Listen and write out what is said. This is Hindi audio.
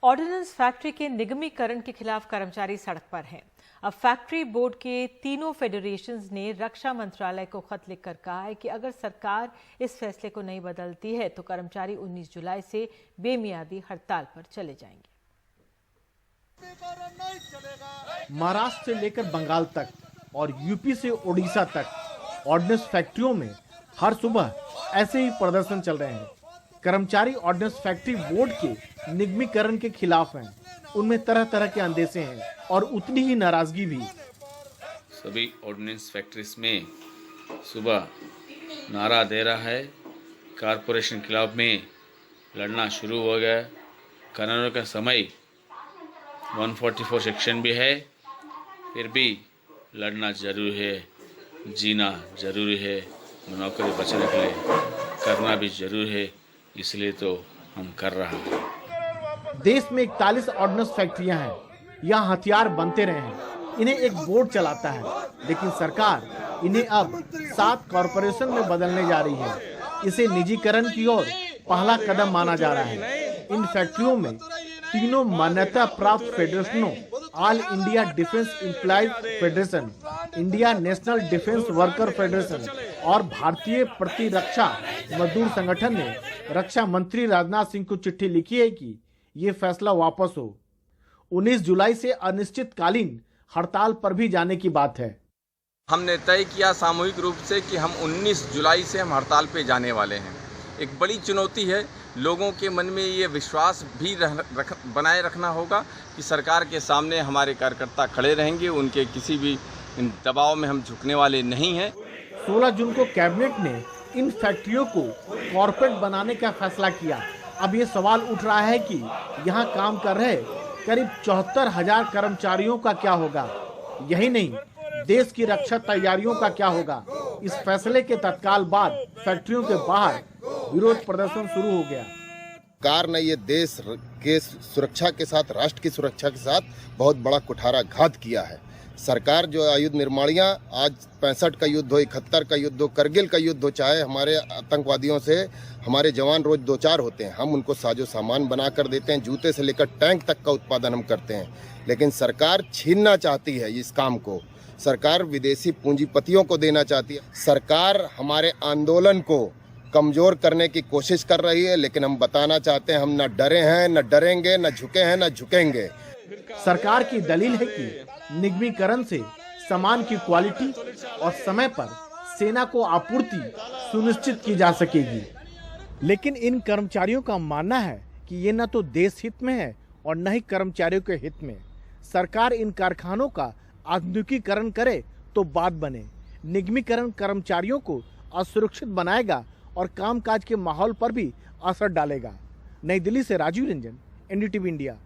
ऑर्डिनेंस फैक्ट्री के निगमीकरण के खिलाफ कर्मचारी सड़क पर हैं। अब फैक्ट्री बोर्ड के तीनों फेडरेशंस ने रक्षा मंत्रालय को खत लिखकर कहा है कि अगर सरकार इस फैसले को नहीं बदलती है तो कर्मचारी 19 जुलाई से बेमियादी हड़ताल पर चले जाएंगे। महाराष्ट्र से लेकर बंगाल तक और यूपी से उड़ीसा तक ऑर्डिनेंस फैक्ट्रियों में हर सुबह ऐसे ही प्रदर्शन चल रहे हैं। कर्मचारी ऑर्डिनेंस फैक्ट्री बोर्ड के निगमीकरण के खिलाफ हैं। उनमें तरह तरह के अंदेशे हैं और उतनी ही नाराजगी भी। सभी ऑर्डिनेंस फैक्ट्रीज में सुबह नारा दे रहा है, कारपोरेशन खिलाफ में लड़ना शुरू हो गया। कानून का समय 144 सेक्शन भी है, फिर भी लड़ना जरूरी है, जीना जरूरी है, नौकरी बचाने के लिए करना भी जरूरी है, इसलिए तो हम कर रहा है। देश में 41 ऑर्डिनेंस फैक्ट्रियां हैं। यहाँ हथियार बनते रहे हैं। इन्हें एक बोर्ड चलाता है, लेकिन सरकार इन्हें अब 7 कॉरपोरेशन में बदलने जा रही है। इसे निजीकरण की ओर पहला कदम माना जा रहा है। इन फैक्ट्रियों में तीनों मान्यता प्राप्त फेडरेशनों all India defence employees federation, India national defence worker federation और भारतीय प्रतिरक्षा मजदूर संगठन ने रक्षा मंत्री राजनाथ सिंह को चिट्ठी लिखी है कि ये फैसला वापस हो। 19 जुलाई से अनिश्चितकालीन हड़ताल पर भी जाने की बात है। हमने तय किया सामूहिक रूप से कि हम 19 जुलाई से हम हड़ताल पे जाने वाले हैं। एक बड़ी चुनौती है, लोगों के मन में ये विश्वास भी बनाए रखना होगा कि सरकार के सामने हमारे कार्यकर्ता खड़े रहेंगे, उनके किसी भी दबाव में हम झुकने वाले नहीं हैं। 16 जून को कैबिनेट ने इन फैक्ट्रियों को कॉर्पोरेट बनाने का फैसला किया। अब ये सवाल उठ रहा है कि यहाँ काम कर रहे करीब 74,000 कर्मचारियों का क्या होगा। यही नहीं, देश की रक्षा तैयारियों का क्या होगा। इस फैसले के तत्काल बाद फैक्ट्रियों के बाहर विरोध प्रदर्शन शुरू हो गया। सरकार ने ये देश के सुरक्षा के साथ, राष्ट्र की सुरक्षा के साथ बहुत बड़ा कुठाराघात किया है। सरकार जो आयुध निर्माणियाँ, आज 65 का युद्ध हो, 71 का युद्ध हो, करगिल का युद्ध हो, चाहे हमारे आतंकवादियों से हमारे जवान रोज 2-4 होते हैं, हम उनको साजो सामान बना कर देते हैं, जूते से लेकर टैंक तक का उत्पादन हम करते हैं। लेकिन सरकार छीनना चाहती है इस काम को। सरकार विदेशी पूंजीपतियों को देना चाहती है। सरकार हमारे आंदोलन को कमजोर करने की कोशिश कर रही है, लेकिन हम बताना चाहते हैं, हम न डरे हैं, न डरेंगे, न झुके हैं, न झुकेंगे। सरकार की दलील है कि निगमीकरण से सामान की क्वालिटी और समय पर सेना को आपूर्ति सुनिश्चित की जा सकेगी। लेकिन इन कर्मचारियों का मानना है कि ये न तो देश हित में है और न ही कर्मचारियों के हित में। सरकार इन कारखानों का आधुनिकीकरण करे तो बात बने। निगमीकरण कर्मचारियों को असुरक्षित बनाएगा और कामकाज के माहौल पर भी असर डालेगा। नई दिल्ली से राजीव रंजन, NDTV इंडिया।